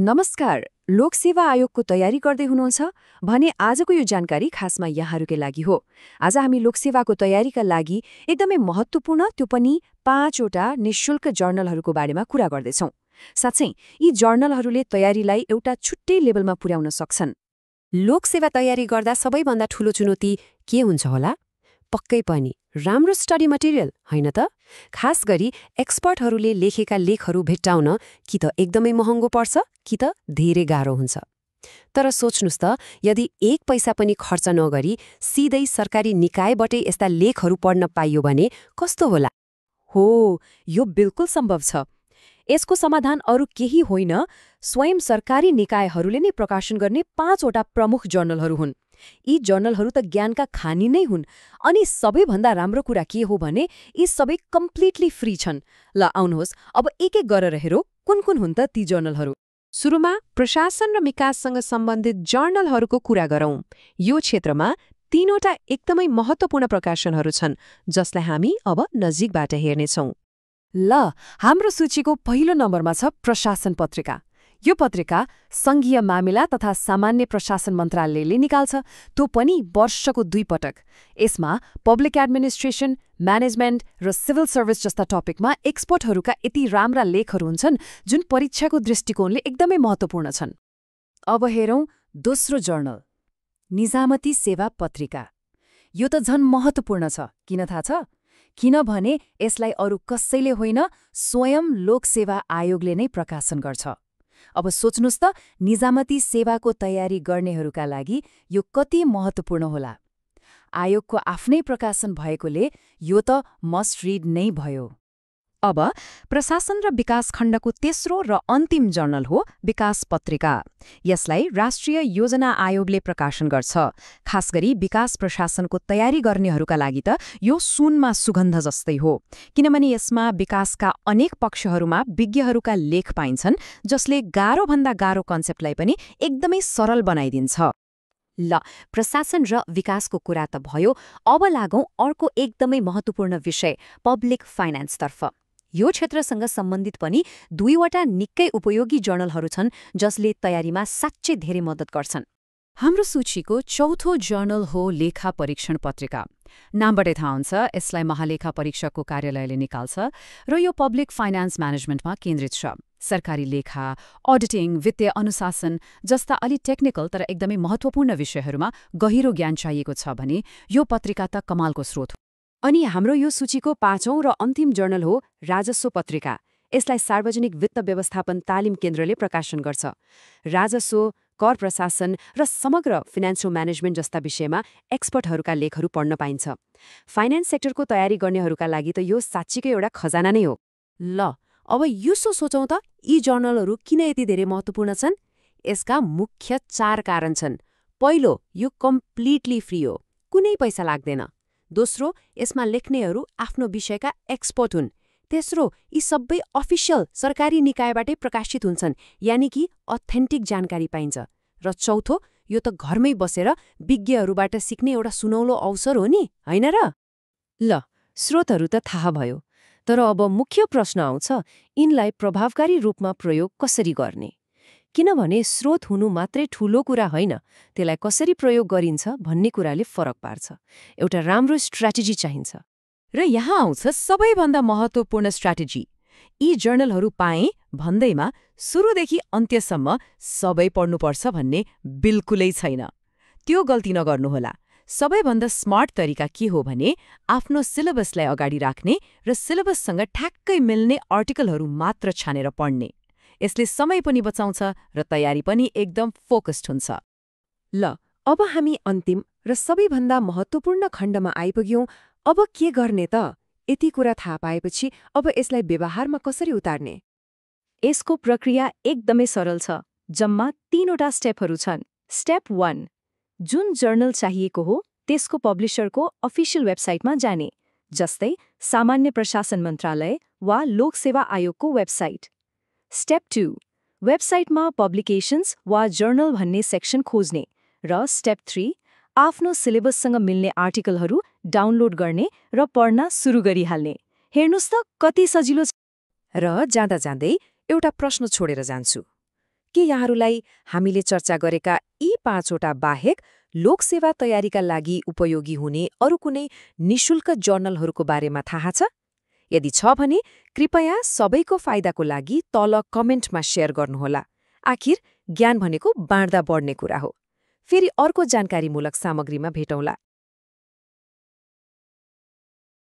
नमस्कार। लोकसेवा आयोगको तयारी गर्दै हुनुहुन्छ भने आजको यो जानकारी खासमा यहाँहरूकै लागि हो। आज हामी लोकसेवाको तयारीका लागि एकदमै महत्त्वपूर्ण त्यो पनि 5वटा निशुल्क जर्नलहरूको बारेमा कुरा गर्दैछौँ। साथै यी जर्नलहरूले तयारीलाई एउटा छुट्टै लेभलमा पुर्याउन सक्छन्। लोकसेवा तयारी गर्दा सबैभन्दा ठूलो चुनौती के हुन्छ होला? पक्कै पनि राम्रो स्टडी मटेरियल होइन त? खास गरी एक्सपर्टहरूले लेखेका लेखहरू भेट्टाउन कि त एकदमै महँगो पर्छ कि त धेरै गाह्रो हुन्छ। तर सोच्नुस् त, यदि एक पैसा पनि खर्च नगरी सिधै सरकारी निकायबाटै यस्ता लेखहरू पढ्न पाइयो भने कस्तो होला? हो, यो बिल्कुल सम्भव छ। यसको समाधान अरू केही होइन, स्वयं सरकारी निकायहरूले नै प्रकाशन गर्ने 5वटा प्रमुख जर्नलहरू हुन्। यी जर्नलहरू त ज्ञानका खानी नै हुन्। अनि सबैभन्दा राम्रो कुरा के हो भने यी सबै कम्प्लिटली फ्री छन्। ल आउनुहोस्, अब एक एक गरेर हेरौँ कुन कुन हुन् त ती जर्नलहरू। सुरुमा प्रशासन र विकाससँग सम्बन्धित जर्नलहरूको कुरा गरौँ। यो क्षेत्रमा 3वटा एकदमै महत्त्वपूर्ण प्रकाशनहरू छन् जसलाई हामी अब नजिकबाट हेर्नेछौँ। ल, हाम्रो सूचीको पहिलो नम्बरमा छ प्रशासन पत्रिका। यो पत्रिका सङ्घीय मामिला तथा सामान्य प्रशासन मन्त्रालयले निकाल्छ, त्यो पनि वर्षको 2 पटक। यसमा पब्लिक एडमिनिस्ट्रेसन, म्यानेजमेन्ट र सिभिल सर्भिस जस्ता टपिकमा एक्सपर्टहरूका यति राम्रा लेखहरू हुन्छन् जुन परीक्षाको दृष्टिकोणले एकदमै महत्त्वपूर्ण छन्। अब हेरौँ दोस्रो जर्नल, निजामती सेवा पत्रिका। यो त झन् महत्त्वपूर्ण छ। किन थाहा छ? किनभने यसलाई अरू कसैले होइन, स्वयं लोकसेवा आयोगले नै प्रकाशन गर्छ। अब सोच्नुस् त, निजामती सेवाको तयारी गर्नेहरूका लागि यो कति महत्त्वपूर्ण होला। आयोगको आफ्नै प्रकाशन भएकोले यो त मस्ट रिड नै भयो। अब प्रशासन र विकास खण्डको तेस्रो र अन्तिम जर्नल हो विकास पत्रिका। यसलाई राष्ट्रिय योजना आयोगले प्रकाशन गर्छ। खास गरी विकास प्रशासनको तयारी गर्नेहरूका लागि त यो सुनमा सुगन्ध जस्तै हो, किनभने यसमा विकासका अनेक पक्षहरूमा विज्ञहरूका लेख पाइन्छन् जसले गाह्रोभन्दा गाह्रो कन्सेप्टलाई पनि एकदमै सरल बनाइदिन्छ। ल, प्रशासन र विकासको कुरा त भयो। अब लागौँ अर्को एकदमै महत्त्वपूर्ण विषय, पब्लिक फाइनान्सतर्फ। यो क्षेत्रसँग सम्बन्धित पनि 2वटा निकै उपयोगी जर्नलहरू छन् जसले तयारीमा साँच्चै धेरै मद्दत गर्छन्। हाम्रो सूचीको चौथो जर्नल हो लेखा परीक्षण पत्रिका। नामबाटै थाहा हुन्छ, यसलाई महालेखा परीक्षकको कार्यालयले निकाल्छ र यो पब्लिक फाइनान्स म्यानेजमेन्टमा केन्द्रित छ। सरकारी लेखा, अडिटिङ, वित्तीय अनुशासन जस्ता अलि टेक्निकल तर एकदमै महत्त्वपूर्ण विषयहरूमा गहिरो ज्ञान चाहिएको छ भने यो पत्रिका त कमालको स्रोत हो। अनि हाम्रो यो सूचीको 5औं र अन्तिम जर्नल हो राजस्व पत्रिका। यसलाई सार्वजनिक वित्त व्यवस्थापन तालिम केन्द्रले प्रकाशन गर्छ। राजस्व, कर प्रशासन र समग्र फिनान्सियल म्यानेजमेन्ट जस्ता विषयमा एक्सपर्टहरूका लेखहरू पढ्न पाइन्छ। फाइनान्स सेक्टरको तयारी गर्नेहरूका लागि त यो साँच्चीकै एउटा खजाना नै हो। ल, अब यसो सोचौँ त, यी जर्नलहरू किन यति धेरै महत्त्वपूर्ण छन्? यसका मुख्य 4 कारण छन्। पहिलो, यो कम्प्लिटली फ्री हो, कुनै पैसा लाग्दैन। दोस्रो, यसमा लेख्नेहरू आफ्नो विषयका एक्सपर्ट हुन्। तेस्रो, यी सबै अफिसियल सरकारी निकायबाटै प्रकाशित हुन्छन्, यानि कि अथेन्टिक जानकारी पाइन्छ। र चौथो, यो त घरमै बसेर विज्ञहरूबाट सिक्ने एउटा सुनौलो अवसर हो नि, होइन र? ल, स्रोतहरू त थाहा भयो, तर अब मुख्य प्रश्न आउँछ, यिनलाई प्रभावकारी रूपमा प्रयोग कसरी गर्ने? किनभने स्रोत हुनु मात्रै ठूलो कुरा होइन, त्यसलाई कसरी प्रयोग गरिन्छ भन्ने कुराले फरक पार्छ। एउटा राम्रो स्ट्र्याटेजी चाहिन्छ। र यहाँ आउँछ सबैभन्दा महत्त्वपूर्ण स्ट्र्याटेजी। यी जर्नलहरू पाएँ भन्दैमा सुरुदेखि अन्त्यसम्म सबै पढ्नुपर्छ भन्ने बिल्कुलै छैन। त्यो गल्ती नगर्नुहोला। सबैभन्दा स्मार्ट तरिका के हो भने आफ्नो सिलेबसलाई अगाडि राख्ने र सिलेबससँग ठ्याक्कै मिल्ने आर्टिकलहरू मात्र छानेर पढ्ने। यसले समय पनि बचाउँछ र तयारी पनि एकदम फोकस्ड हुन्छ। ल, अब हामी अन्तिम र सबैभन्दा महत्त्वपूर्ण खण्डमा आइपुग्यौँ। अब के गर्ने त? यति कुरा थाहा पाएपछि अब यसलाई व्यवहारमा कसरी उतार्ने? यसको प्रक्रिया एकदमै सरल छ। जम्मा 3वटा स्टेपहरू छन्। स्टेप 1, जुन जर्नल चाहिएको हो त्यसको पब्लिशरको अफिसियल वेबसाइटमा जाने, जस्तै सामान्य प्रशासन मन्त्रालय वा लोकसेवा आयोगको वेबसाइट। स्टेप 2, वेबसाइटमा पब्लिकेशन्स वा जर्नल भन्ने सेक्सन खोज्ने। र स्टेप 3, आफ्नो सिलेबससँग मिल्ने आर्टिकलहरू डाउनलोड गर्ने र पढ्न सुरु गरिहाल्ने। हेर्नुस् त कति सजिलो छ। र जाँदा जाँदै एउटा प्रश्न छोडेर जान्छु। के यहाँहरूलाई हामीले चर्चा गरेका यी 5वटा बाहेक लोकसेवा तयारीका लागि उपयोगी हुने अरू कुनै निशुल्क जर्नलहरूको बारेमा थाहा छ? यदि छ भने कृपया सबैको फाइदाको लागि तल कमेन्टमा शेयर गर्नुहोला। आखिर ज्ञान भनेको बाँड्दा बढ्ने कुरा हो। फेरि अर्को जानकारीमूलक सामग्रीमा भेटौँला।